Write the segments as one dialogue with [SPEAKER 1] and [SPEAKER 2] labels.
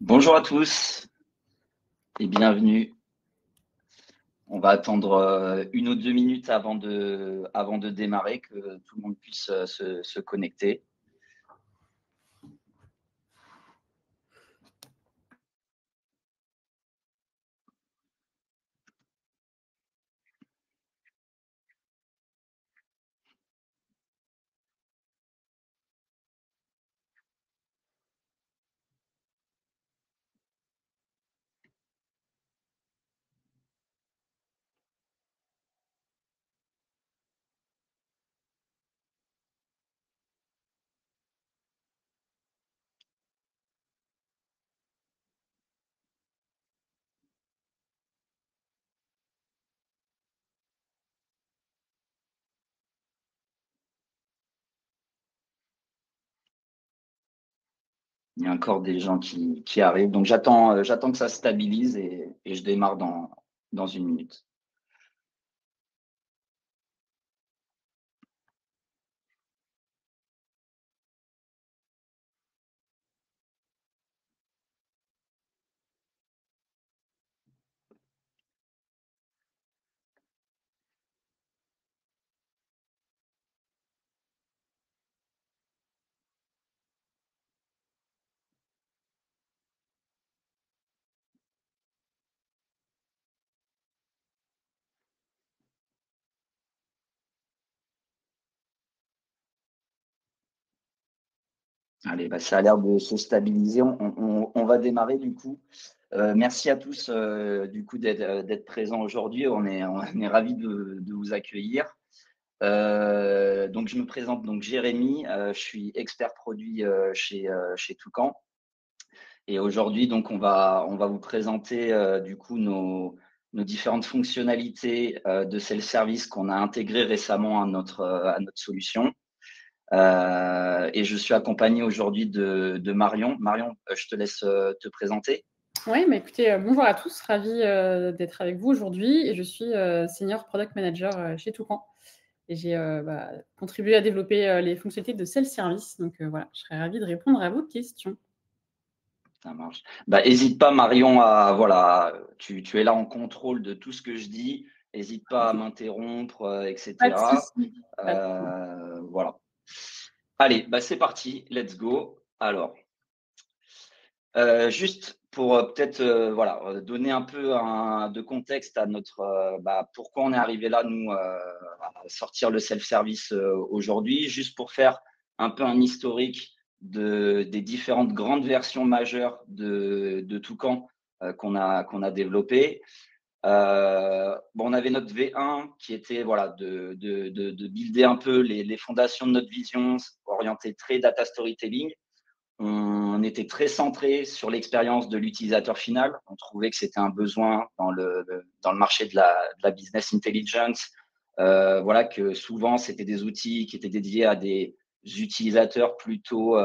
[SPEAKER 1] Bonjour à tous et bienvenue. On va attendre 1 ou 2 minutes avant de démarrer, que tout le monde puisse se connecter. Il y a encore des gens qui arrivent, donc j'attends que ça se stabilise et je démarre dans 1 minute. Allez, ça a l'air de se stabiliser. On va démarrer du coup. Merci à tous du coup d'être présents aujourd'hui. On est ravis de vous accueillir. Donc je me présente, donc Jérémy, je suis expert produit chez Toucan. Et aujourd'hui, donc on va vous présenter du coup nos différentes fonctionnalités de self-service qu'on a intégrées récemment à notre solution. Et je suis accompagné aujourd'hui de Marion. Marion, je te laisse te présenter.
[SPEAKER 2] Oui, écoutez, bonjour à tous, ravie d'être avec vous aujourd'hui. Et je suis senior product manager chez Toucan. Et j'ai contribué à développer les fonctionnalités de self-service. Donc voilà, je serais ravie de répondre à vos questions.
[SPEAKER 1] Ça marche. Hésite pas, Marion, voilà, tu es là en contrôle de tout ce que je dis. N'hésite pas à m'interrompre,
[SPEAKER 2] Pas de
[SPEAKER 1] etc.
[SPEAKER 2] souci. Pas de souci.
[SPEAKER 1] Voilà. Allez, c'est parti, let's go. Alors, juste pour peut-être voilà, donner un peu de contexte à notre pourquoi on est arrivé là, nous, à sortir le self-service aujourd'hui, juste pour faire un peu un historique des différentes grandes versions majeures de Toucan qu'on a développées. On avait notre V1 qui était voilà, de builder un peu les fondations de notre vision, orienté très data storytelling. On était très centré sur l'expérience de l'utilisateur final. On trouvait que c'était un besoin dans le marché de la business intelligence. Voilà, que souvent, c'était des outils qui étaient dédiés à des utilisateurs plutôt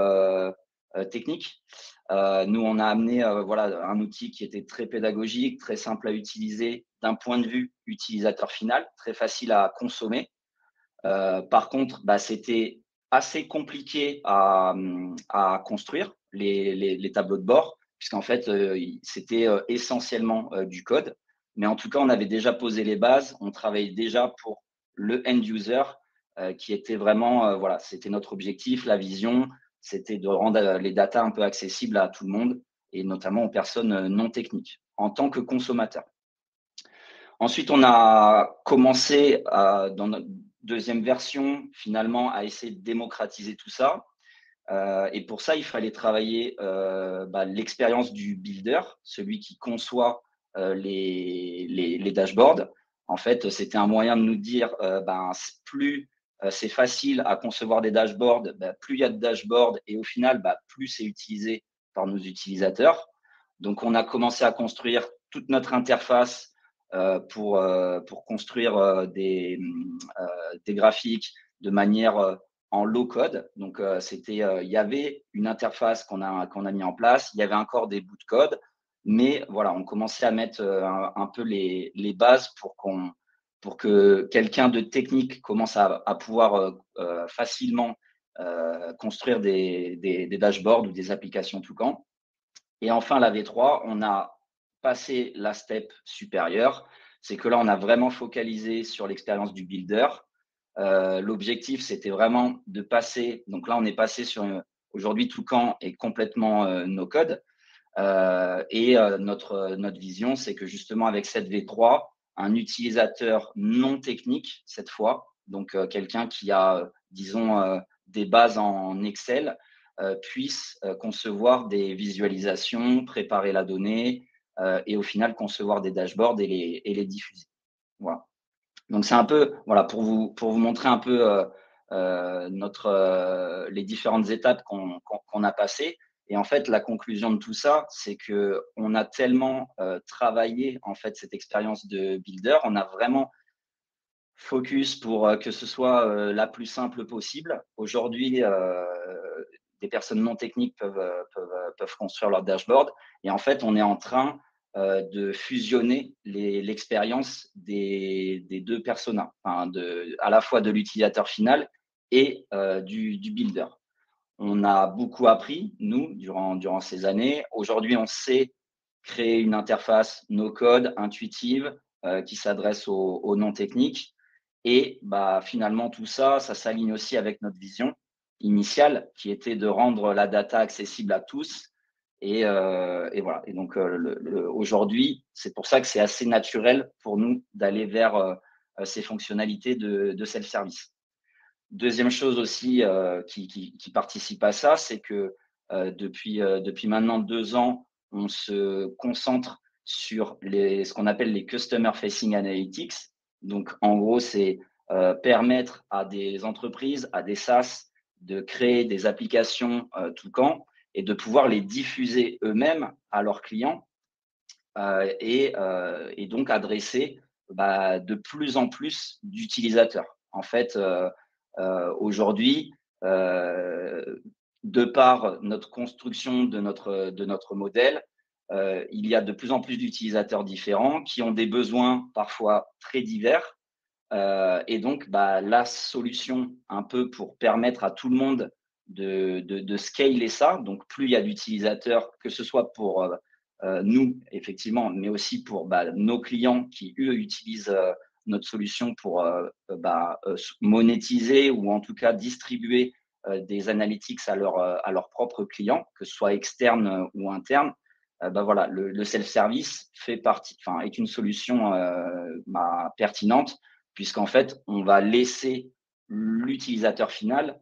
[SPEAKER 1] techniques. Nous, on a amené voilà, un outil qui était très pédagogique, très simple à utiliser d'un point de vue utilisateur final, très facile à consommer. Par contre, c'était assez compliqué à construire les tableaux de bord, puisqu'en fait, c'était essentiellement du code. Mais en tout cas, on avait déjà posé les bases, on travaillait déjà pour le end user, qui était vraiment, voilà, c'était notre objectif, la vision, c'était de rendre les datas un peu accessibles à tout le monde, et notamment aux personnes non techniques, en tant que consommateurs. Ensuite, on a commencé dans notre deuxième version, finalement, à essayer de démocratiser tout ça. Et pour ça, il fallait travailler l'expérience du builder, celui qui conçoit les dashboards. En fait, c'était un moyen de nous dire, plus c'est facile à concevoir des dashboards, plus il y a de dashboards et au final, plus c'est utilisé par nos utilisateurs. Donc, on a commencé à construire toute notre interface pour construire des graphiques de manière en low code. Donc, il y avait une interface qu'on a mis en place, il y avait encore des bouts de code, mais voilà, on commençait à mettre un peu les bases pour que quelqu'un de technique commence à pouvoir facilement construire des dashboards ou des applications Toucan. Et enfin, la V3, on a passé la step supérieure. C'est que là, on a vraiment focalisé sur l'expérience du builder. L'objectif, c'était vraiment de passer. Donc là, on est passé sur aujourd'hui, Toucan est complètement no code. Notre vision, c'est que justement, avec cette V3, un utilisateur non technique, cette fois, donc quelqu'un qui a, disons, des bases en Excel, puisse concevoir des visualisations, préparer la donnée et au final concevoir des dashboards et les diffuser. Voilà. Donc c'est un peu, voilà, pour vous montrer un peu les différentes étapes qu'on a passées. Et en fait, la conclusion de tout ça, c'est que on a tellement travaillé en fait cette expérience de builder, on a vraiment focus pour que ce soit la plus simple possible. Aujourd'hui, des personnes non techniques peuvent construire leur dashboard. Et en fait, on est en train de fusionner l'expérience des deux personas, enfin à la fois de l'utilisateur final et du builder. On a beaucoup appris, nous, durant ces années. Aujourd'hui, on sait créer une interface no-code, intuitive, qui s'adresse aux non-techniques. Et bah, finalement, tout ça, ça s'aligne aussi avec notre vision initiale, qui était de rendre la data accessible à tous. Et voilà. Et donc, aujourd'hui, c'est pour ça que c'est assez naturel pour nous d'aller vers ces fonctionnalités de self-service. Deuxième chose aussi qui participe à ça, c'est que depuis maintenant 2 ans, on se concentre sur ce qu'on appelle les Customer Facing Analytics. Donc, en gros, c'est permettre à des entreprises, à des SaaS, de créer des applications Toucan et de pouvoir les diffuser eux-mêmes à leurs clients et donc adresser de plus en plus d'utilisateurs. En fait, aujourd'hui, de par notre construction de notre modèle, il y a de plus en plus d'utilisateurs différents qui ont des besoins parfois très divers. Et donc, la solution un peu pour permettre à tout le monde de scaler ça, donc plus il y a d'utilisateurs, que ce soit pour nous, effectivement, mais aussi pour nos clients qui, eux, utilisent notre solution pour monétiser ou en tout cas distribuer des analytics à leurs propres clients, que ce soit externes ou internes. Voilà, le self-service est une solution pertinente puisqu'en fait, on va laisser l'utilisateur final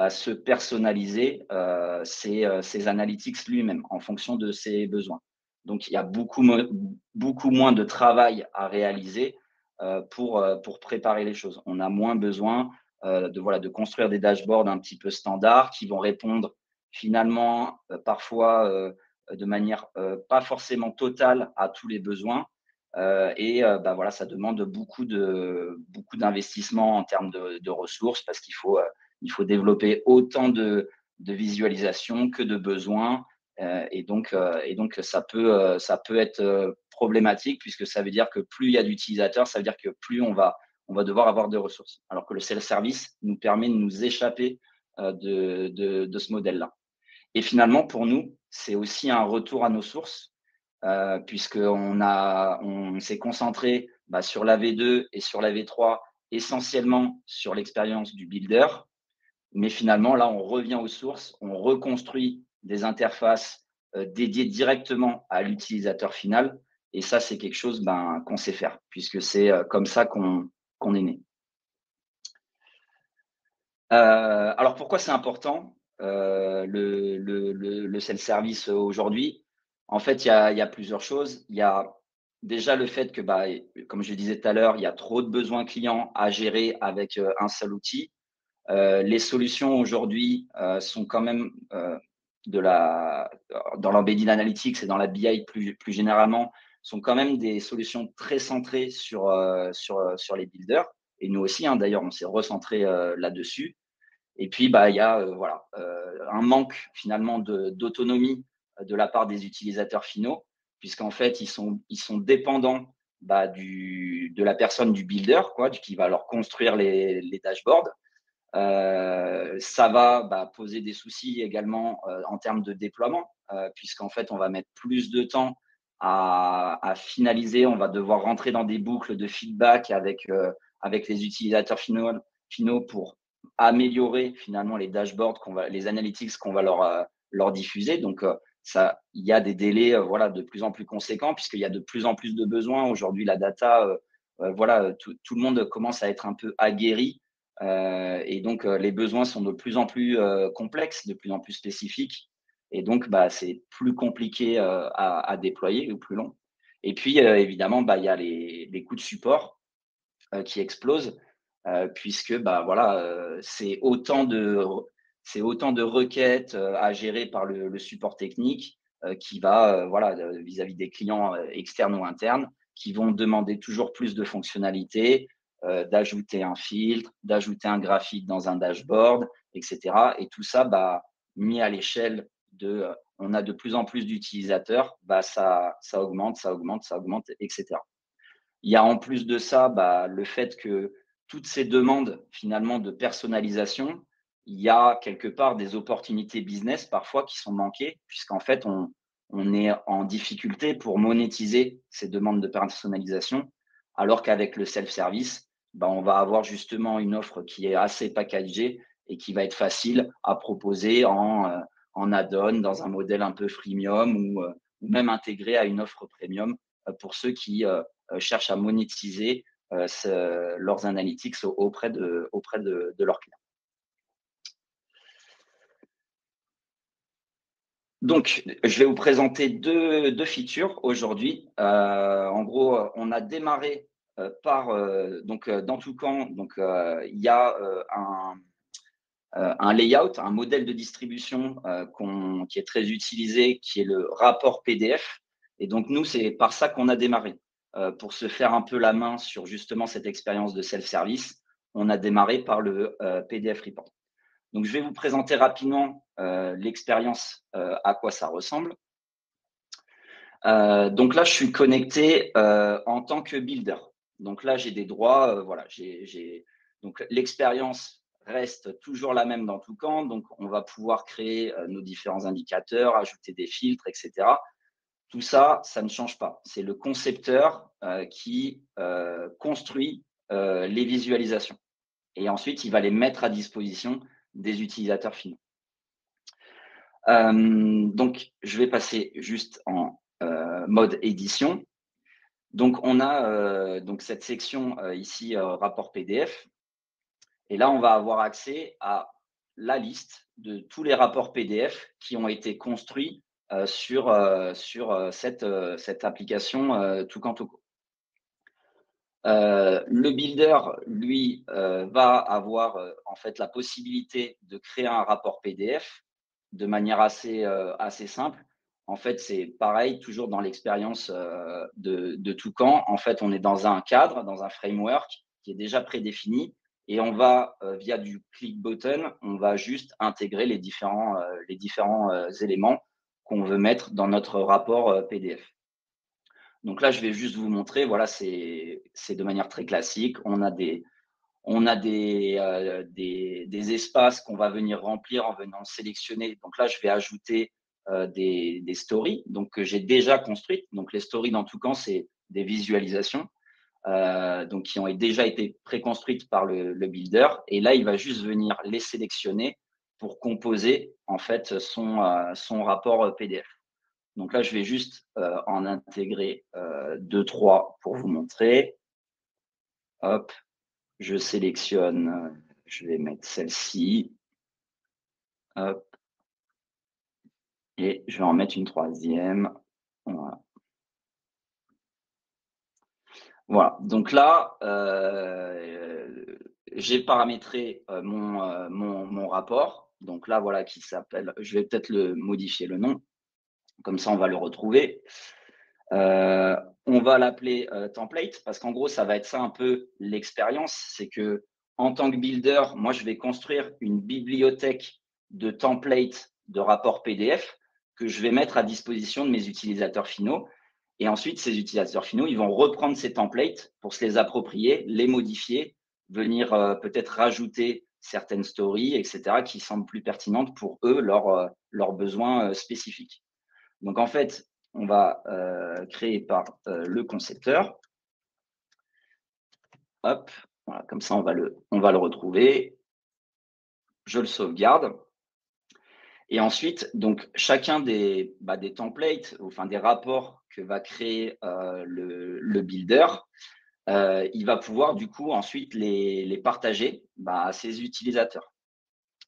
[SPEAKER 1] se personnaliser ses analytics lui-même en fonction de ses besoins. Donc, il y a beaucoup moins de travail à réaliser pour préparer les choses. On a moins besoin de construire des dashboards un petit peu standards qui vont répondre finalement parfois de manière pas forcément totale à tous les besoins. Voilà, ça demande beaucoup d'investissement en termes de ressources parce il faut développer autant de visualisation que de besoins. Et donc, ça peut être problématique puisque ça veut dire que plus il y a d'utilisateurs, ça veut dire que plus on va devoir avoir de ressources. Alors que le self-service nous permet de nous échapper de ce modèle-là. Et finalement, pour nous, c'est aussi un retour à nos sources puisqu'on s'est concentré sur la V2 et sur la V3 essentiellement sur l'expérience du builder. Mais finalement, là, on revient aux sources, on reconstruit des interfaces dédiées directement à l'utilisateur final. Et ça, c'est quelque chose qu'on sait faire, puisque c'est comme ça qu'on est né. Alors, pourquoi c'est important le self-service aujourd'hui? En fait, il y a plusieurs choses. Il y a déjà le fait que, comme je le disais tout à l'heure, il y a trop de besoins clients à gérer avec un seul outil. Les solutions aujourd'hui sont quand même dans l'embedded analytics et dans la BI plus généralement, sont quand même des solutions très centrées sur les builders. Et nous aussi, hein, d'ailleurs, on s'est recentré là-dessus. Et puis, il y a un manque finalement d'autonomie de la part des utilisateurs finaux, puisqu'en fait, ils sont dépendants de la personne du builder, qui va leur construire les dashboards. Ça va poser des soucis également en termes de déploiement. puisqu'en fait, on va mettre plus de temps à finaliser. On va devoir rentrer dans des boucles de feedback avec les utilisateurs finaux pour améliorer finalement les dashboards, les analytics qu'on va leur diffuser. Donc, il y a des délais voilà, de plus en plus conséquents puisqu'il y a de plus en plus de besoins. Aujourd'hui, la data, voilà, tout le monde commence à être un peu aguerri. Et donc, les besoins sont de plus en plus complexes, de plus en plus spécifiques. Et donc, bah, c'est plus compliqué à déployer ou plus long. Et puis, évidemment, bah, il y a les coûts de support qui explosent, puisque bah, voilà, c'est autant de requêtes à gérer par le support technique qui va, voilà, vis-à-vis des clients externes ou internes, qui vont demander toujours plus de fonctionnalités, d'ajouter un filtre, d'ajouter un graphique dans un dashboard, etc. Et tout ça, bah, mis à l'échelle on a de plus en plus d'utilisateurs, bah, ça augmente, ça augmente, ça augmente, etc. Il y a en plus de ça, bah, le fait que toutes ces demandes finalement de personnalisation, il y a quelque part des opportunités business parfois qui sont manquées, puisqu'en fait, on est en difficulté pour monétiser ces demandes de personnalisation, alors qu'avec le self-service, bah, on va avoir justement une offre qui est assez packagée et qui va être facile à proposer en add-on, dans un modèle un peu freemium ou même intégré à une offre premium pour ceux qui cherchent à monétiser leurs analytics auprès de leurs clients. Donc, je vais vous présenter deux features aujourd'hui. En gros, on a démarré par dans Toucan. Donc, il y a un layout, un modèle de distribution qui est très utilisé, qui est le rapport PDF. Et donc, nous, c'est par ça qu'on a démarré. Pour se faire un peu la main sur justement cette expérience de self-service, on a démarré par le PDF report. Donc, je vais vous présenter rapidement l'expérience, à quoi ça ressemble. Donc là, je suis connecté en tant que builder. Donc là, j'ai des droits. Voilà, donc l'expérience reste toujours la même dans Toucan. Donc, on va pouvoir créer nos différents indicateurs, ajouter des filtres, etc. Tout ça, ça ne change pas. C'est le concepteur qui construit les visualisations. Et ensuite, il va les mettre à disposition des utilisateurs finaux. Donc, je vais passer juste en mode édition. Donc, on a donc cette section ici, rapport PDF. Et là, on va avoir accès à la liste de tous les rapports PDF qui ont été construits sur cette application Toucan Toco. Le builder, lui, va avoir en fait la possibilité de créer un rapport PDF de manière assez simple. En fait, c'est pareil, toujours dans l'expérience de Toucan. En fait, on est dans un cadre, dans un framework qui est déjà prédéfini et on va, via du click button, on va juste intégrer les différents éléments qu'on veut mettre dans notre rapport PDF. Donc là, je vais juste vous montrer, voilà, c'est de manière très classique. On a des espaces qu'on va venir remplir en venant sélectionner. Donc là, je vais ajouter des stories donc, que j'ai déjà construites. Donc les stories, dans Toucan, c'est des visualisations donc, qui ont déjà été préconstruites par le builder. Et là, il va juste venir les sélectionner pour composer en fait son rapport PDF. Donc là, je vais juste en intégrer 2-3 pour vous montrer. Hop, je sélectionne, je vais mettre celle-ci. Hop. Et je vais en mettre une troisième. Voilà. Voilà. Donc là, j'ai paramétré mon rapport. Donc là, voilà, qui s'appelle, je vais peut-être le modifier le nom. Comme ça, on va le retrouver. On va l'appeler template parce qu'en gros, ça va être ça un peu l'expérience. C'est que en tant que builder, moi, je vais construire une bibliothèque de templates de rapports PDF que je vais mettre à disposition de mes utilisateurs finaux. Et ensuite, ces utilisateurs finaux, ils vont reprendre ces templates pour se les approprier, les modifier, venir peut-être rajouter certaines stories, etc., qui semblent plus pertinentes pour eux, leurs besoins spécifiques. Donc, en fait, on va créer par le concepteur. Hop, voilà, comme ça, on va le retrouver. Je le sauvegarde. Et ensuite, donc, chacun des templates, enfin des rapports que va créer le builder, il va pouvoir du coup ensuite les partager à ses utilisateurs.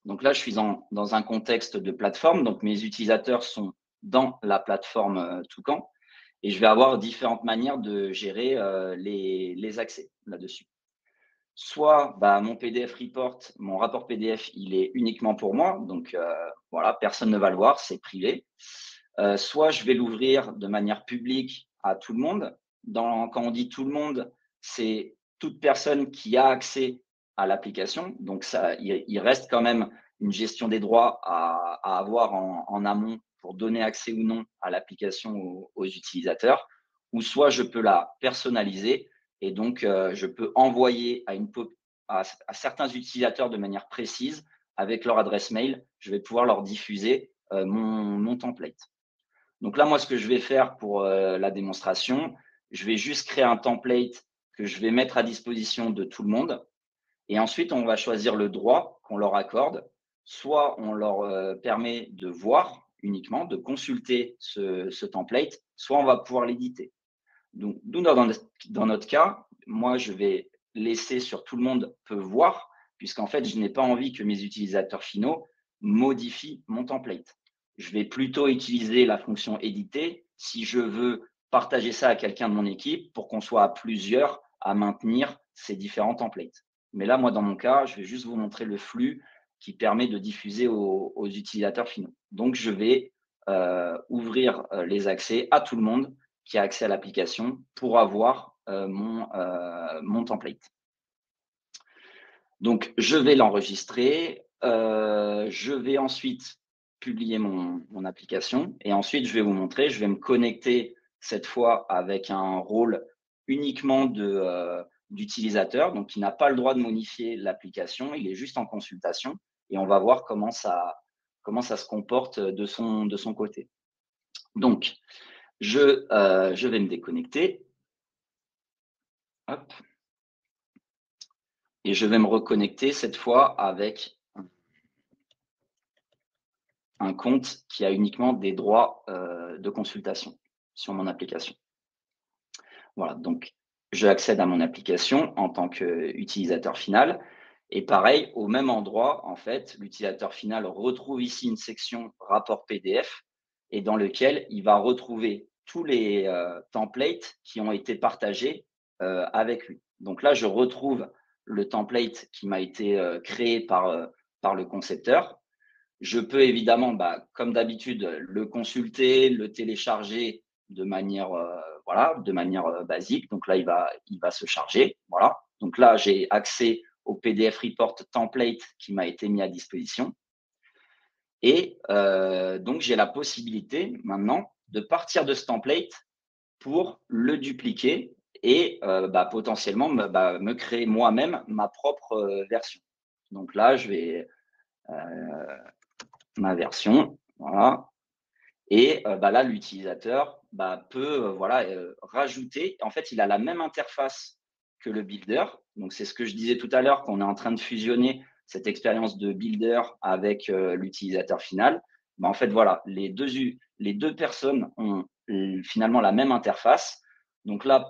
[SPEAKER 1] Donc là, je suis dans un contexte de plateforme, donc mes utilisateurs sont dans la plateforme Toucan et je vais avoir différentes manières de gérer les accès là-dessus. Soit mon PDF report, mon rapport PDF, il est uniquement pour moi, donc voilà, personne ne va le voir, c'est privé. Soit je vais l'ouvrir de manière publique à tout le monde. Quand on dit tout le monde, c'est toute personne qui a accès à l'application. Donc ça, il reste quand même une gestion des droits à avoir en amont pour donner accès ou non à l'application aux utilisateurs. Ou soit je peux la personnaliser et donc je peux envoyer à certains utilisateurs de manière précise avec leur adresse mail. Je vais pouvoir leur diffuser mon template. Donc là, moi, ce que je vais faire pour la démonstration, je vais juste créer un template que je vais mettre à disposition de tout le monde. Et ensuite, on va choisir le droit qu'on leur accorde. Soit on leur permet de voir uniquement, de consulter ce template, soit on va pouvoir l'éditer. Donc, nous, dans notre cas, moi, je vais laisser sur tout le monde peut voir, puisqu'en fait, je n'ai pas envie que mes utilisateurs finaux modifient mon template. Je vais plutôt utiliser la fonction éditer si je veux partager ça à quelqu'un de mon équipe pour qu'on soit à plusieurs à maintenir ces différents templates. Mais là, moi, dans mon cas, je vais juste vous montrer le flux qui permet de diffuser aux utilisateurs finaux. Donc, je vais ouvrir les accès à tout le monde qui a accès à l'application pour avoir mon template. Donc, je vais l'enregistrer. Je vais ensuite publier mon application et ensuite, je vais vous montrer, je vais me connecter cette fois avec un rôle uniquement d'utilisateur, donc qui n'a pas le droit de modifier l'application, il est juste en consultation et on va voir comment ça se comporte de son côté. Donc, je vais me déconnecter. Hop. Et je vais me reconnecter cette fois avec un compte qui a uniquement des droits de consultation sur mon application. Voilà, donc je accède à mon application en tant qu'utilisateur final. Et pareil, au même endroit, en fait, l'utilisateur final retrouve ici une section rapport PDF et dans lequel il va retrouver tous les templates qui ont été partagés avec lui. Donc là, je retrouve le template qui m'a été créé par le concepteur. Je peux évidemment, comme d'habitude, le consulter, le télécharger de manière, basique. Donc là, il va se charger. Voilà. Donc là, j'ai accès au PDF report template qui m'a été mis à disposition. Et donc, j'ai la possibilité maintenant de partir de ce template pour le dupliquer et potentiellement me créer moi-même ma propre version. Donc là, je vais ma version, voilà. Et là, l'utilisateur peut rajouter. En fait, il a la même interface que le builder. Donc, c'est ce que je disais tout à l'heure, qu'on est en train de fusionner cette expérience de builder avec l'utilisateur final. En fait, voilà, les deux personnes ont finalement la même interface. Donc là,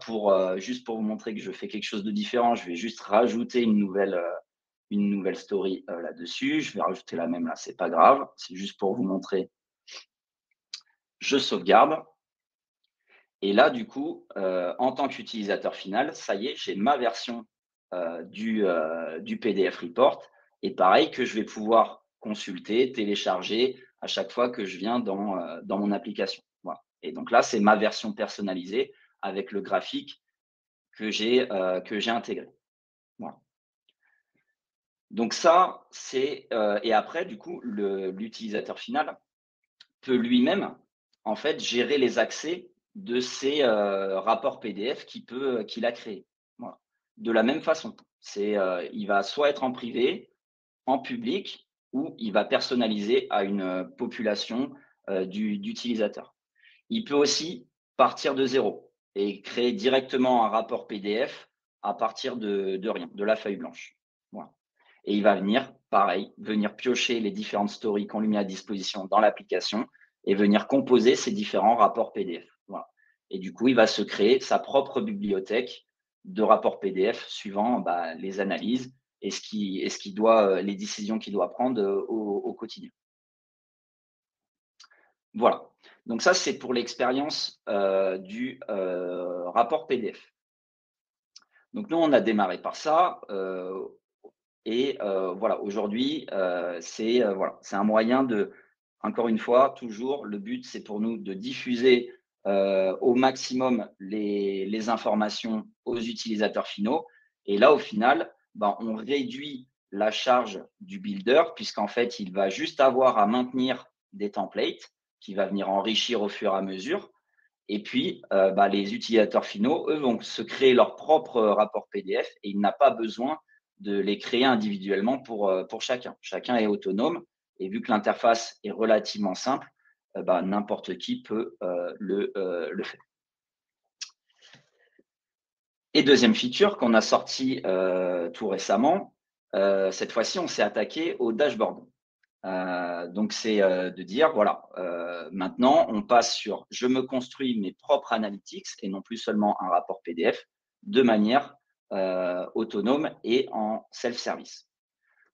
[SPEAKER 1] juste pour vous montrer que je fais quelque chose de différent, je vais juste rajouter une nouvelle story là-dessus. Je vais rajouter la même là, c'est pas grave. C'est juste pour vous montrer. Je sauvegarde. Et là, du coup, en tant qu'utilisateur final, ça y est, j'ai ma version du PDF report. Et pareil, que je vais pouvoir consulter, télécharger à chaque fois que je viens dans mon application. Voilà. Et donc là, c'est ma version personnalisée avec le graphique que j'ai intégré. Voilà. Donc ça, c'est et après, du coup, l'utilisateur final peut lui-même, en fait, gérer les accès de ces rapports PDF qu'il a créés. Voilà. De la même façon, il va soit être en privé, en public, ou il va personnaliser à une population d'utilisateurs. il peut aussi partir de zéro et créer directement un rapport PDF à partir de rien, de la feuille blanche. Voilà. Et il va venir, pareil, venir piocher les différentes stories qu'on lui met à disposition dans l'application et venir composer ces différents rapports PDF. Voilà. Et du coup, il va se créer sa propre bibliothèque de rapports PDF suivant les analyses et les décisions qu'il doit prendre au quotidien. Voilà. Donc ça, c'est pour l'expérience du rapport PDF. Donc nous, on a démarré par ça. Voilà, aujourd'hui, c'est un moyen de, encore une fois, toujours, le but, c'est pour nous de diffuser au maximum les informations aux utilisateurs finaux. Et là, au final, on réduit la charge du builder, puisqu'en fait, il va juste avoir à maintenir des templates qui va venir enrichir au fur et à mesure. Et puis, les utilisateurs finaux, eux, vont se créer leur propre rapport PDF et il n'a pas besoin de les créer individuellement pour chacun. Chacun est autonome et vu que l'interface est relativement simple, n'importe qui peut le faire. Et deuxième feature qu'on a sorti tout récemment, cette fois-ci, on s'est attaqué au dashboard. Donc, c'est de dire, voilà, maintenant, on passe sur je me construis mes propres analytics et non plus seulement un rapport PDF de manière autonome et en self-service.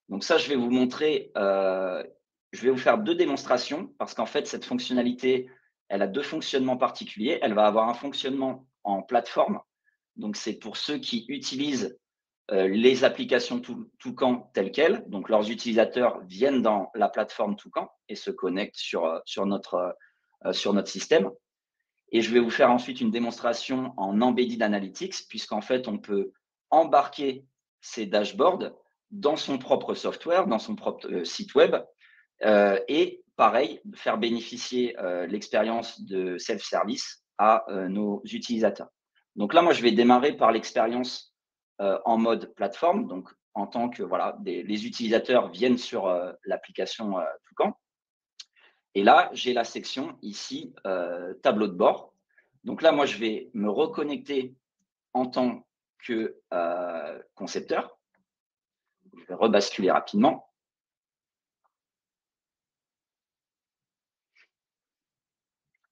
[SPEAKER 1] Donc ça, je vais vous montrer, je vais vous faire deux démonstrations parce qu'en fait, cette fonctionnalité, elle a deux fonctionnements particuliers. Elle va avoir un fonctionnement en plateforme. Donc, c'est pour ceux qui utilisent les applications Toucan telles quelles. Donc, leurs utilisateurs viennent dans la plateforme Toucan et se connectent sur notre système. Et je vais vous faire ensuite une démonstration en Embedded Analytics, puisqu'en fait, on peut embarquer ces dashboards dans son propre software, dans son propre site web, et pareil, faire bénéficier l'expérience de self-service à nos utilisateurs. Donc là, moi, je vais démarrer par l'expérience en mode plateforme. Donc, en tant que les utilisateurs viennent sur l'application Toucan. Et là, j'ai la section ici tableau de bord. Donc là, moi, je vais me reconnecter en tant que concepteur. Je vais rebasculer rapidement.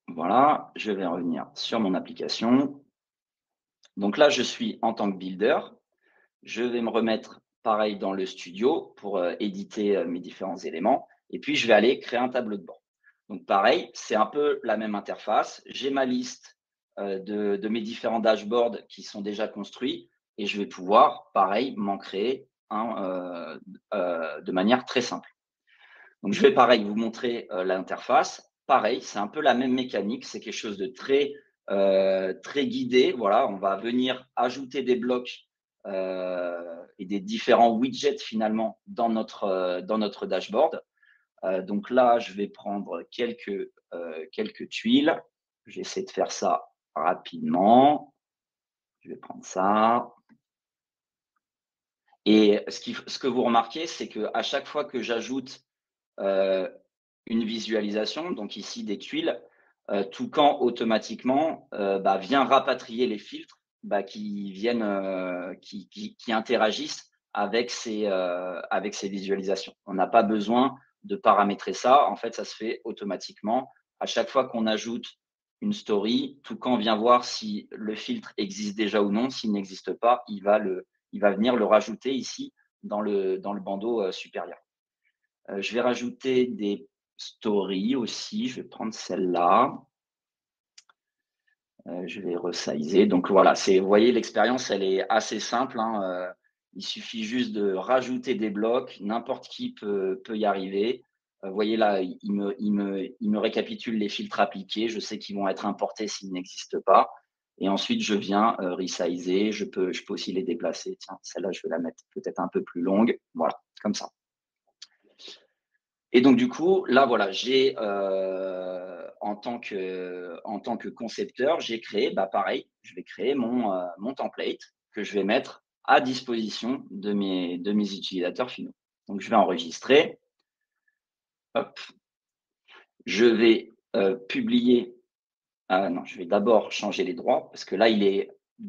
[SPEAKER 1] Voilà, je vais revenir sur mon application. Donc là, je suis en tant que builder. Je vais me remettre pareil dans le studio pour éditer mes différents éléments. Et puis, je vais aller créer un tableau de bord. Donc, pareil, c'est un peu la même interface. J'ai ma liste de mes différents dashboards qui sont déjà construits et je vais pouvoir, pareil, m'en créer un de manière très simple. Donc, je vais, pareil, vous montrer l'interface. Pareil, c'est un peu la même mécanique. C'est quelque chose de très guidé. Voilà, on va venir ajouter des blocs et des différents widgets finalement dans notre dashboard. Donc là, je vais prendre quelques tuiles. J'essaie de faire ça rapidement. Je vais prendre ça. Et ce que vous remarquez, c'est qu'à chaque fois que j'ajoute une visualisation, donc ici des tuiles, Toucan automatiquement vient rapatrier les filtres qui viennent, qui interagissent avec ces visualisations. On n'a pas besoin de paramétrer ça. En fait, ça se fait automatiquement. À chaque fois qu'on ajoute une story, Toucan vient voir si le filtre existe déjà ou non. S'il n'existe pas, il va venir le rajouter ici dans le bandeau supérieur. Je vais rajouter des stories aussi. Je vais prendre celle-là. Je vais resizer. Donc voilà, vous voyez, l'expérience, elle est assez simple. Il suffit juste de rajouter des blocs. N'importe qui peut y arriver. Vous voyez là, il me récapitule les filtres appliqués. Je sais qu'ils vont être importés s'ils n'existent pas. Et ensuite, je viens resizer. Je peux aussi les déplacer. Tiens, celle-là, je vais la mettre peut-être un peu plus longue. Voilà, comme ça. Et donc, du coup, là, voilà, j'ai, en tant que concepteur, j'ai créé, pareil, je vais créer mon template que je vais mettre à disposition de mes utilisateurs finaux. Donc, je vais enregistrer. Hop. Je vais publier Non, je vais d'abord changer les droits parce que là,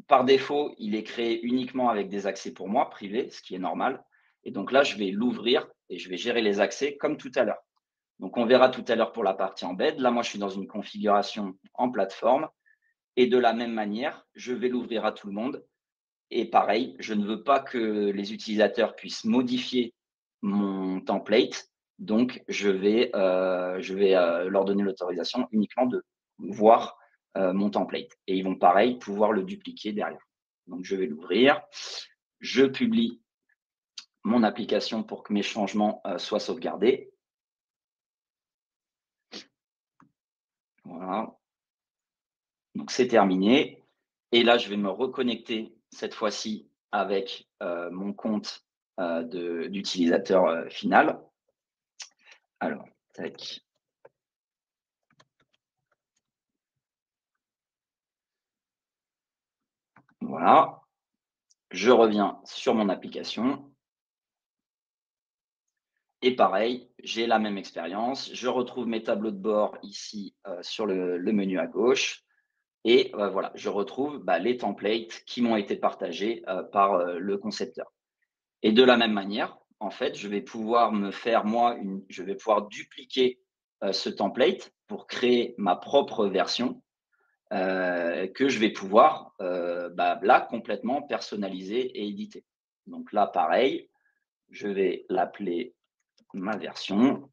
[SPEAKER 1] par défaut, il est créé uniquement avec des accès pour moi, privés, ce qui est normal. Et donc là, je vais l'ouvrir et je vais gérer les accès comme tout à l'heure. Donc, on verra tout à l'heure pour la partie embed. Là, moi, je suis dans une configuration en plateforme et de la même manière, je vais l'ouvrir à tout le monde. Et pareil, je ne veux pas que les utilisateurs puissent modifier mon template. Donc, je vais leur donner l'autorisation uniquement de voir mon template. Et ils vont pareil pouvoir le dupliquer derrière. Donc, je vais l'ouvrir. Je publie mon application pour que mes changements soient sauvegardés. Voilà. Donc, c'est terminé. Et là, je vais me reconnecter cette fois-ci avec mon compte d'utilisateur final. Alors, tac. Voilà. Je reviens sur mon application. Et pareil, j'ai la même expérience. Je retrouve mes tableaux de bord ici sur le menu à gauche. Et voilà, je retrouve les templates qui m'ont été partagés par le concepteur. Et de la même manière, en fait, je vais pouvoir je vais pouvoir dupliquer ce template pour créer ma propre version que je vais pouvoir là complètement personnaliser et éditer. Donc là, pareil, je vais l'appeler ma version.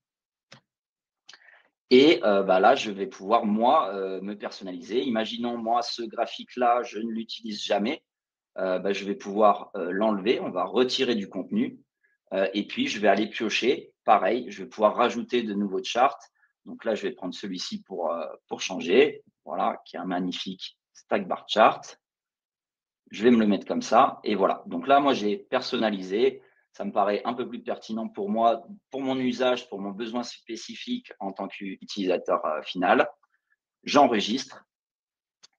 [SPEAKER 1] Et là, je vais pouvoir, moi, me personnaliser. Imaginons, moi, ce graphique-là, je ne l'utilise jamais. Je vais pouvoir l'enlever. On va retirer du contenu. Et puis, je vais aller piocher. Pareil, je vais pouvoir rajouter de nouveaux charts. Donc là, je vais prendre celui-ci pour changer. Voilà, qui est un magnifique stack bar chart. Je vais me le mettre comme ça. Et voilà. Donc là, moi, j'ai personnalisé. Ça me paraît un peu plus pertinent pour moi, pour mon usage, pour mon besoin spécifique en tant qu'utilisateur final. J'enregistre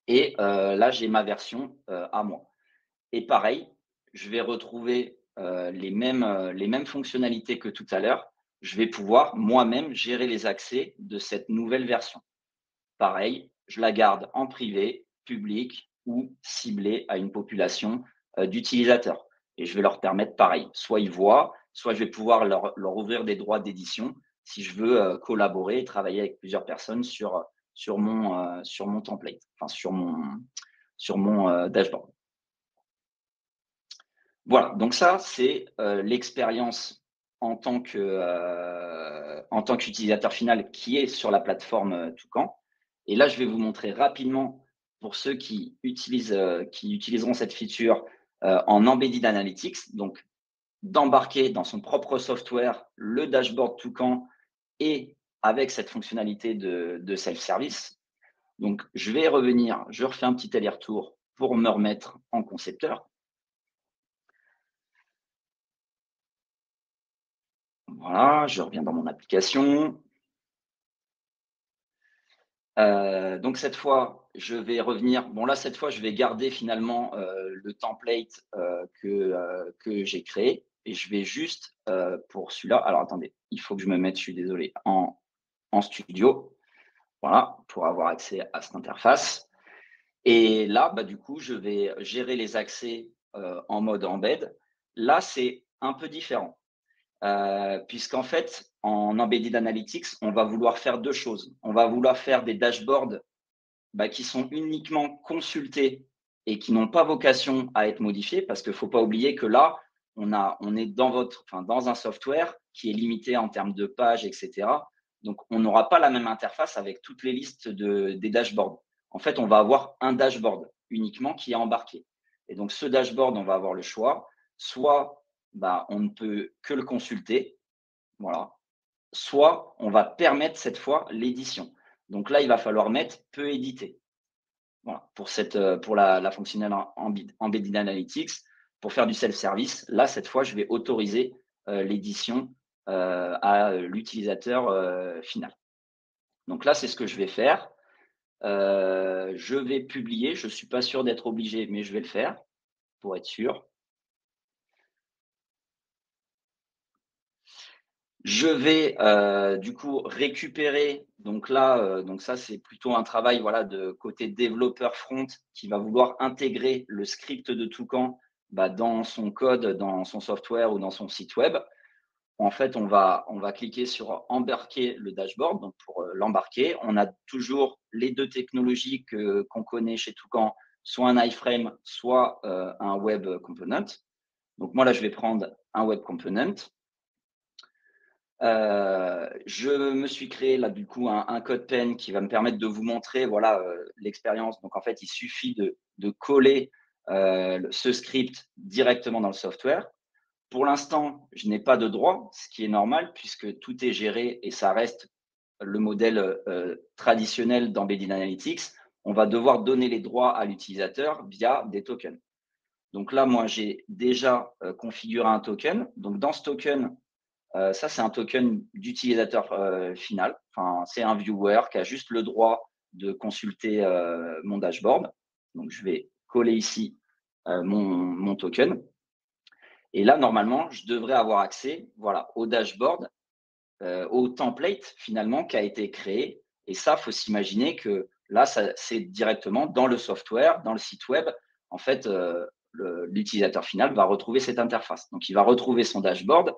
[SPEAKER 1] et là, j'ai ma version à moi. Et pareil, je vais retrouver les mêmes fonctionnalités que tout à l'heure. Je vais pouvoir moi-même gérer les accès de cette nouvelle version. Pareil, je la garde en privé, public ou ciblée à une population d'utilisateurs. Et je vais leur permettre pareil. Soit ils voient, soit je vais pouvoir leur ouvrir des droits d'édition si je veux collaborer et travailler avec plusieurs personnes sur mon template, enfin sur mon dashboard. Voilà, donc ça, c'est l'expérience en tant qu'utilisateur final qui est sur la plateforme Toucan. Et là, je vais vous montrer rapidement pour ceux qui utiliseront cette feature en Embedded Analytics, donc d'embarquer dans son propre software le dashboard Toucan et avec cette fonctionnalité de self-service. Donc, je vais revenir, je refais un petit aller-retour pour me remettre en concepteur. Voilà, je reviens dans mon application. Donc cette fois, je vais revenir. Bon là, cette fois, je vais garder finalement le template que j'ai créé et je vais juste pour celui-là. Alors attendez, il faut que je me mette, je suis désolé, en studio. Voilà, pour avoir accès à cette interface. Et là, du coup, je vais gérer les accès en mode embed. Là, c'est un peu différent. Puisqu'en fait, en Embedded Analytics, on va vouloir faire deux choses. On va vouloir faire des dashboards qui sont uniquement consultés et qui n'ont pas vocation à être modifiés, parce qu'il ne faut pas oublier que là, on est dans un software qui est limité en termes de pages, etc. Donc, on n'aura pas la même interface avec toutes les listes des dashboards. En fait, on va avoir un dashboard uniquement qui est embarqué. Et donc, ce dashboard, on va avoir le choix. Soit on ne peut que le consulter, voilà. Soit on va permettre cette fois l'édition. Donc là, il va falloir mettre peut éditer. Voilà, pour la fonctionnelle Embedded Analytics, pour faire du self-service, là, cette fois, je vais autoriser l'édition à l'utilisateur final. Donc là, c'est ce que je vais faire. Je vais publier. Je ne suis pas sûr d'être obligé, mais je vais le faire pour être sûr. Je vais du coup récupérer Donc là, donc ça, c'est plutôt un travail voilà, de côté développeur front qui va vouloir intégrer le script de Toucan dans son code, dans son software ou dans son site web. En fait, on va cliquer sur embarquer le dashboard. Donc, pour l'embarquer, on a toujours les deux technologies qu'on connaît chez Toucan, soit un iframe, soit un web component. Donc, moi, là, je vais prendre un web component. Je me suis créé là du coup un code pen qui va me permettre de vous montrer voilà l'expérience. Donc en fait, il suffit de coller ce script directement dans le software. Pour l'instant, je n'ai pas de droit, ce qui est normal puisque tout est géré et ça reste le modèle traditionnel d'Embedded Analytics. On va devoir donner les droits à l'utilisateur via des tokens. Donc là, moi, j'ai déjà configuré un token. Donc dans ce token, ça, c'est un token d'utilisateur final. Enfin, c'est un viewer qui a juste le droit de consulter mon dashboard. Donc, je vais coller ici mon token. Et là, normalement, je devrais avoir accès voilà, au dashboard, au template finalement qui a été créé. Et ça, il faut s'imaginer que là, c'est directement dans le software, dans le site web. En fait, l'utilisateur final va retrouver cette interface. Donc, il va retrouver son dashboard.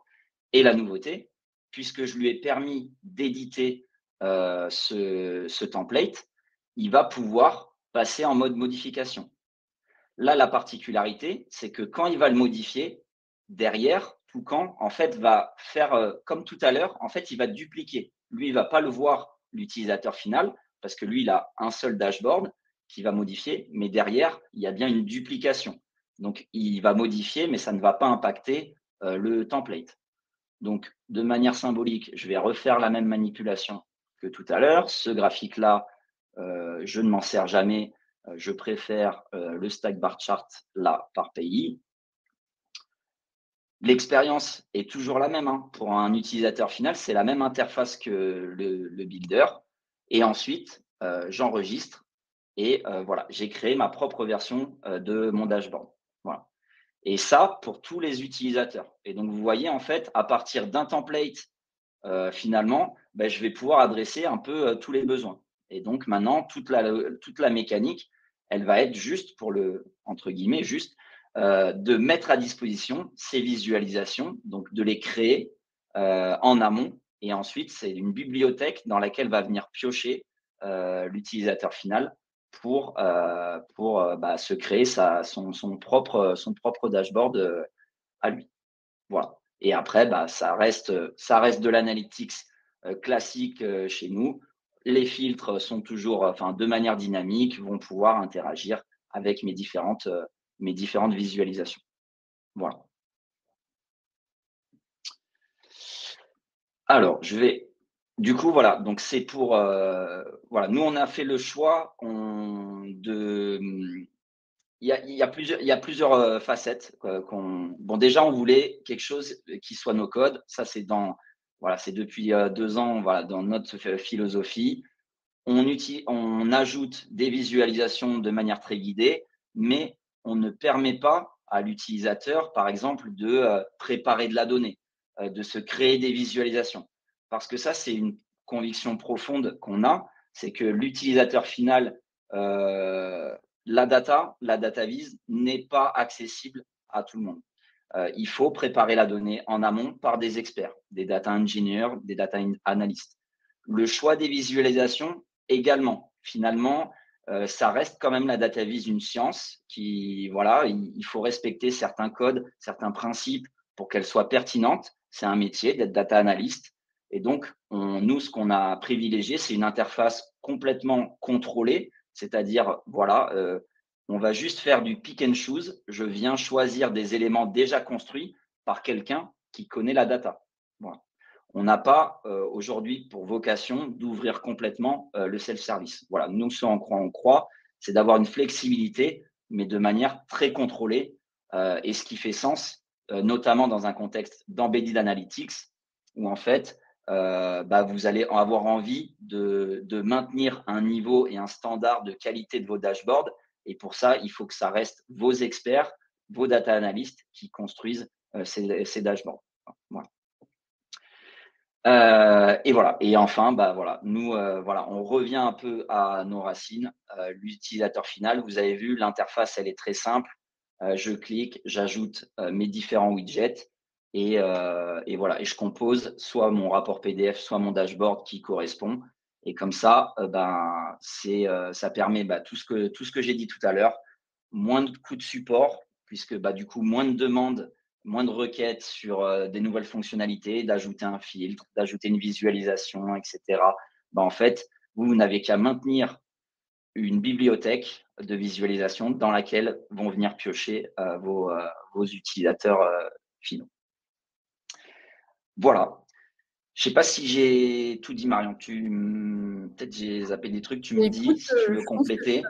[SPEAKER 1] Et la nouveauté, puisque je lui ai permis d'éditer ce template, il va pouvoir passer en mode modification. Là, la particularité, c'est que quand il va le modifier, derrière, Toucan, en fait, va faire comme tout à l'heure, en fait, il va dupliquer. Lui, il ne va pas le voir, l'utilisateur final, parce que lui, il a un seul dashboard qui va modifier, mais derrière, il y a bien une duplication. Donc, il va modifier, mais ça ne va pas impacter le template. Donc, de manière symbolique, je vais refaire la même manipulation que tout à l'heure. Ce graphique-là, je ne m'en sers jamais. Je préfère le stack bar chart là par pays. L'expérience est toujours la même. Hein. Pour un utilisateur final, c'est la même interface que le builder. Et ensuite, j'enregistre et voilà, j'ai créé ma propre version de mon dashboard. Voilà. Et ça, pour tous les utilisateurs. Et donc, vous voyez, en fait, à partir d'un template, finalement, je vais pouvoir adresser un peu tous les besoins. Et donc, maintenant, toute la mécanique, elle va être juste pour entre guillemets, juste de mettre à disposition ces visualisations, donc de les créer en amont. Et ensuite, c'est une bibliothèque dans laquelle va venir piocher l'utilisateur final pour se créer son propre dashboard à lui. Voilà. Et après, ça reste de l'analytics classique chez nous. Les filtres sont toujours, enfin, de manière dynamique, vont pouvoir interagir avec mes différentes visualisations. Voilà. Alors, du coup, voilà, donc c'est pour, voilà, nous, on a fait le choix il y a plusieurs facettes bon, déjà, on voulait quelque chose qui soit no code. Ça, voilà, c'est depuis 2 ans, voilà, dans notre philosophie. On ajoute des visualisations de manière très guidée, mais on ne permet pas à l'utilisateur, par exemple, de préparer de la donnée, de se créer des visualisations. Parce que ça, c'est une conviction profonde qu'on a, c'est que l'utilisateur final, la data vise n'est pas accessible à tout le monde. Il faut préparer la donnée en amont par des experts, des data engineers, des data analysts. Le choix des visualisations également. Finalement, ça reste quand même la data vise une science qui, voilà, il faut respecter certains codes, certains principes pour qu'elle soit pertinente. C'est un métier d'être data analyst. Et donc, nous, ce qu'on a privilégié, c'est une interface complètement contrôlée, c'est-à-dire, voilà, on va juste faire du pick and choose. Je viens choisir des éléments déjà construits par quelqu'un qui connaît la data. Voilà. On n'a pas aujourd'hui pour vocation d'ouvrir complètement le self-service. Voilà, nous, ce en quoi on croit, c'est d'avoir une flexibilité, mais de manière très contrôlée, et ce qui fait sens, notamment dans un contexte d'embedded analytics, où en fait, vous allez avoir envie de maintenir un niveau et un standard de qualité de vos dashboards. Et pour ça, il faut que ça reste vos experts, vos data analysts qui construisent ces dashboards. Voilà. Et voilà. Et enfin, bah voilà, nous, voilà, on revient un peu à nos racines. L'utilisateur final, vous avez vu, l'interface, elle est très simple. Je clique, j'ajoute mes différents widgets et voilà. Et je compose soit mon rapport PDF, soit mon dashboard qui correspond. Et comme ça, ben, ça permet bah, tout ce que j'ai dit tout à l'heure, moins de coûts de support, puisque bah, du coup, moins de demandes, moins de requêtes sur des nouvelles fonctionnalités, d'ajouter un filtre, d'ajouter une visualisation, etc. Bah, en fait, vous n'avez qu'à maintenir une bibliothèque de visualisation dans laquelle vont venir piocher vos utilisateurs finaux. Voilà. Je sais pas si j'ai tout dit, Marion. Peut-être j'ai zappé des trucs. Tu me dis
[SPEAKER 2] Écoute,
[SPEAKER 1] si tu veux
[SPEAKER 2] je pense que
[SPEAKER 1] compléter.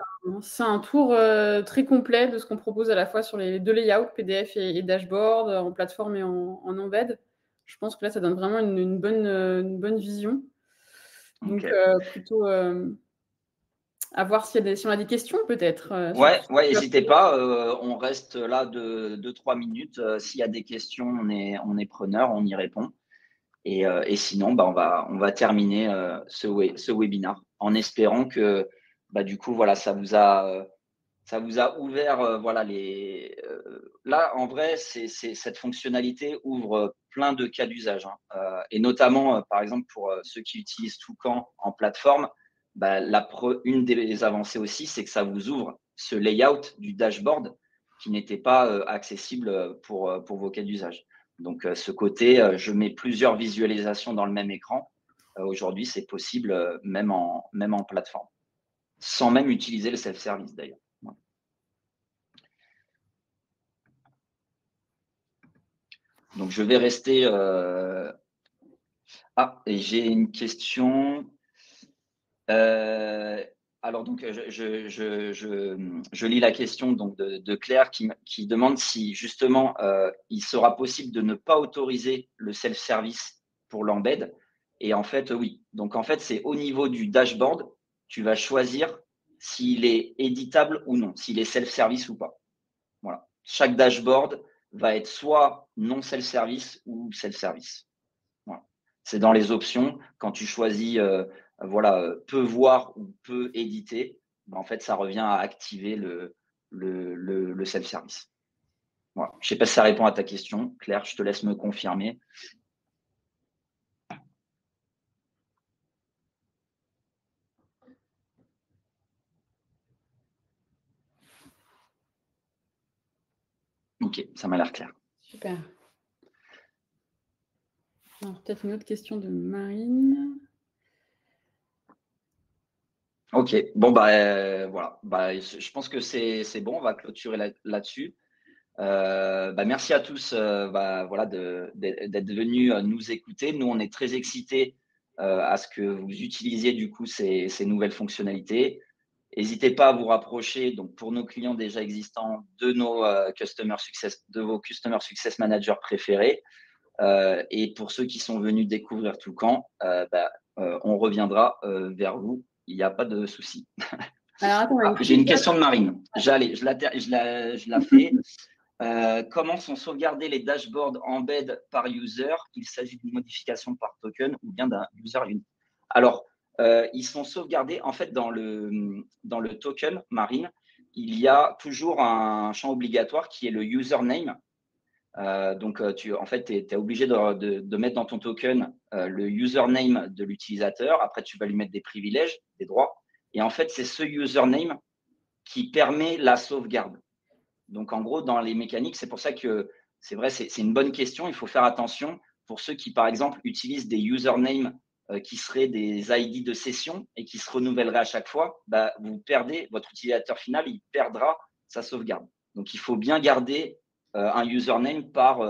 [SPEAKER 2] c'est un tour, très complet de ce qu'on propose à la fois sur les 2 layouts, PDF et dashboard, en plateforme et en embed. Je pense que là, ça donne vraiment une bonne vision. Donc,
[SPEAKER 1] Ok.
[SPEAKER 2] plutôt, à voir si on a des questions peut-être, sur tout
[SPEAKER 1] Ouais,
[SPEAKER 2] ce que
[SPEAKER 1] ouais,
[SPEAKER 2] tu as
[SPEAKER 1] n'hésitez
[SPEAKER 2] présenté.
[SPEAKER 1] pas. On reste là de 2-3 minutes. S'il y a des questions, on est preneur, on y répond. Et sinon, bah, on va terminer ce webinaire en espérant que bah, du coup, voilà, ça vous a ouvert, voilà, là, en vrai, cette fonctionnalité ouvre plein de cas d'usage, hein, et notamment, par exemple, pour ceux qui utilisent Toucan en plateforme, bah, une des avancées aussi, c'est que ça vous ouvre ce layout du dashboard qui n'était pas accessible pour vos cas d'usage. Donc, ce côté, je mets plusieurs visualisations dans le même écran. Aujourd'hui, c'est possible même en plateforme, sans même utiliser le self-service d'ailleurs. Ouais. Donc, je vais rester. Ah, et j'ai une question. Euh, Alors, donc, je lis la question donc, de Claire qui demande si justement il sera possible de ne pas autoriser le self-service pour l'embed. Et en fait, oui. Donc, en fait, c'est au niveau du dashboard, tu vas choisir s'il est éditable ou non, s'il est self-service ou pas. Voilà. Chaque dashboard va être soit non self-service ou self-service. Voilà. C'est dans les options, quand tu choisis voilà, peut voir ou peut éditer, ben, en fait, ça revient à activer le self-service. Voilà. Je ne sais pas si ça répond à ta question. Claire, je te laisse me confirmer. Ok, ça m'a l'air clair.
[SPEAKER 2] Super. Alors peut-être une autre question de Marine.
[SPEAKER 1] Ok, bon, bah, voilà. Bah, je pense que c'est bon, on va clôturer là-dessus. Bah, merci à tous bah, voilà, d'être venus nous écouter. Nous, on est très excités à ce que vous utilisiez du coup ces nouvelles fonctionnalités. N'hésitez pas à vous rapprocher donc pour nos clients déjà existants de vos Customer Success Managers préférés. Et pour ceux qui sont venus découvrir Toucan, bah, on reviendra vers vous. Il n'y a pas de souci.
[SPEAKER 2] Alors attends, on a
[SPEAKER 1] Ah,
[SPEAKER 2] une
[SPEAKER 1] j'ai une
[SPEAKER 2] feedback.
[SPEAKER 1] question de Marine. Je la fais. Comment sont sauvegardés les dashboards embed par user? Il s'agit d'une modification par token ou bien d'un user unique. Alors, ils sont sauvegardés en fait dans le token Marine. Il y a toujours un champ obligatoire qui est le username. Donc, en fait, tu es obligé de mettre dans ton token le username de l'utilisateur. Après, tu vas lui mettre des privilèges, des droits. Et en fait, c'est ce username qui permet la sauvegarde. Donc, en gros, dans les mécaniques, c'est pour ça que c'est vrai, c'est une bonne question. Il faut faire attention pour ceux qui, par exemple, utilisent des usernames qui seraient des ID de session et qui se renouvelleraient à chaque fois. Bah, vous perdez, votre utilisateur final, il perdra sa sauvegarde. Donc, il faut bien garder un username par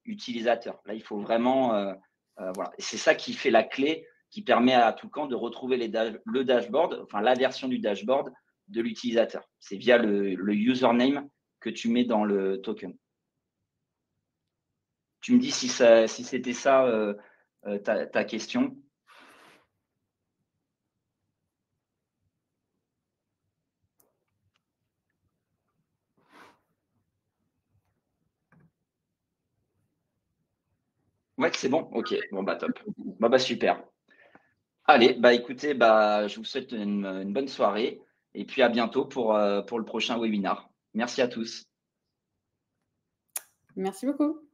[SPEAKER 1] utilisateur. Là, il faut vraiment. Voilà. Et c'est ça qui fait la clé qui permet à Toucan de retrouver le dashboard, enfin la version du dashboard de l'utilisateur. C'est via le username que tu mets dans le token. Tu me dis si c'était ça ta question. Ouais, c'est bon? OK. Bon, bah, top. Bon, bah, super. Allez, bah, écoutez, bah, je vous souhaite une bonne soirée et puis à bientôt pour le prochain webinar. Merci à tous.
[SPEAKER 2] Merci beaucoup.